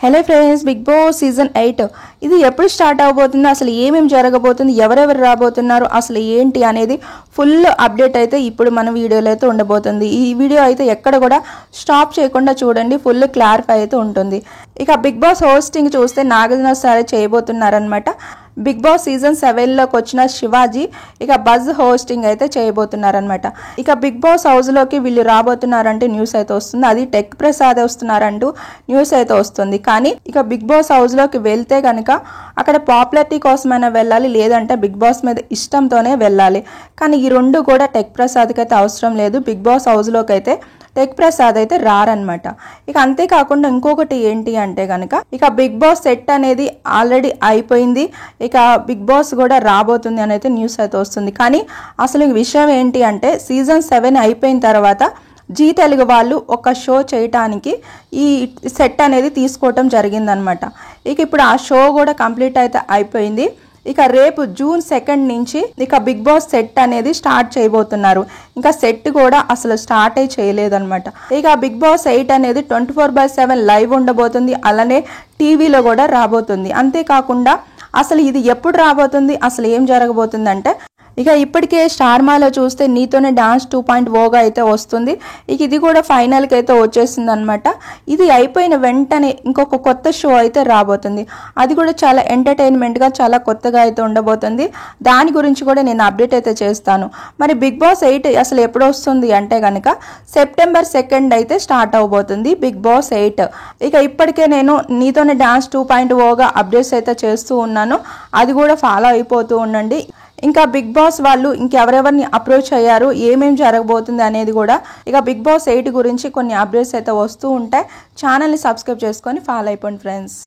Hello friends, Big Boss season 8 ఇది ఎప్పుడు start అవబోతుంది, అసలు ఏమేమి జరగబోతుంది, ఎవరెవరు రాబోతున్నారు, అసలు ఏంటి అనేది ఫుల్ అప్డేట్ అయితే ఇప్పుడు మన వీడియోలో అయితే ఉండబోతుంది. ఈ వీడియో అయితే ఎక్కడ కూడా స్టాప్ చేయకుండా చూడండి, ఫుల్ క్లారిఫై అయితే ఉంటుంది. ఇక బిగ్ బాస్ హోస్టింగ్ చూస్తే నాగార్జున సార్ చేయబోతున్నారనమాట. బిగ్ బాస్ సీజన్ 7లోకి వచ్చిన శివాజీ ఇక బజ్ హోస్టింగ్ అయితే చేయబోతున్నారనమాట. ఇక బిగ్ బాస్ హౌస్లోకి వీళ్ళు రాబోతున్నారంటే న్యూస్ అయితే వస్తుంది. అది టెక్ ప్రసాద్ వస్తున్నారంటూ న్యూస్ అయితే వస్తుంది. కానీ ఇక బిగ్ బాస్ హౌస్లోకి వెళ్తే కనుక అక్కడ పాపులారిటీ కోసమైనా వెళ్ళాలి, లేదంటే బిగ్ బాస్ మీద ఇష్టంతోనే వెళ్ళాలి. కానీ ఈ రెండు కూడా టెక్ ప్రసాద్కి అయితే అవసరం లేదు. బిగ్ బాస్ హౌస్లోకి అయితే టెక్ ప్రసాద్ అయితే రారనమాట. ఇక అంతేకాకుండా ఇంకొకటి ఏంటి అంటే కనుక ఇక బిగ్ బాస్ సెట్ అనేది ఆల్రెడీ అయిపోయింది, ఇక బిగ్ బాస్ కూడా రాబోతుంది అని అయితే న్యూస్ అయితే వస్తుంది. కానీ అసలు విషయం ఏంటి అంటే సీజన్ 7 అయిపోయిన తర్వాత జీ తెలుగు వాళ్ళు ఒక షో చేయటానికి ఈ సెట్ అనేది తీసుకోవటం జరిగిందనమాట. ఇక ఇప్పుడు ఆ షో కూడా కంప్లీట్ అయితే అయిపోయింది. ఇక రేపు జూన్ 2 నుంచి ఇక బిగ్ బాస్ సెట్ అనేది స్టార్ట్ చేయబోతున్నారు. ఇంకా సెట్ కూడా అసలు స్టార్ట్ అయి చేయలేదన్నమాట. ఇక బిగ్ బాస్ 8 అనేది 24/7 లైవ్ ఉండబోతుంది, అలానే టీవీలో కూడా రాబోతుంది. అంతేకాకుండా అసలు ఇది ఎప్పుడు రాబోతుంది, అసలు ఏం జరగబోతుంది అంటే ఇక ఇప్పటికే స్టార్ మాలో చూస్తే నీతోనే డాన్స్ 2.0గా అయితే వస్తుంది. ఇక ఇది కూడా ఫైనల్కి అయితే వచ్చేసింది అనమాట. ఇది అయిపోయిన వెంటనే ఇంకొక కొత్త షో అయితే రాబోతుంది. అది కూడా చాలా ఎంటర్టైన్మెంట్గా చాలా కొత్తగా అయితే ఉండబోతుంది. దాని గురించి కూడా నేను అప్డేట్ అయితే చేస్తాను. మరి బిగ్ బాస్ 8 అసలు ఎప్పుడు వస్తుంది అంటే కనుక సెప్టెంబర్ 2 అయితే స్టార్ట్ అవబోతుంది బిగ్ బాస్ 8. ఇక ఇప్పటికే నేను నీతోనే డాన్స్ 2.0గా అప్డేట్స్ అయితే చేస్తూ ఉన్నాను, అది కూడా ఫాలో అయిపోతూ ఉండండి. ఇంకా బిగ్ బాస్ వాళ్ళు ఇంకెవరెవరిని అప్రోచ్ అయ్యారు, ఏమేమి జరగబోతుంది అనేది కూడా ఇక బిగ్ బాస్ 8 గురించి కొన్ని అప్డేట్స్ అయితే వస్తూ ఉంటాయి. ఛానల్ని సబ్స్క్రైబ్ చేసుకొని ఫాలో అయిపోండి ఫ్రెండ్స్.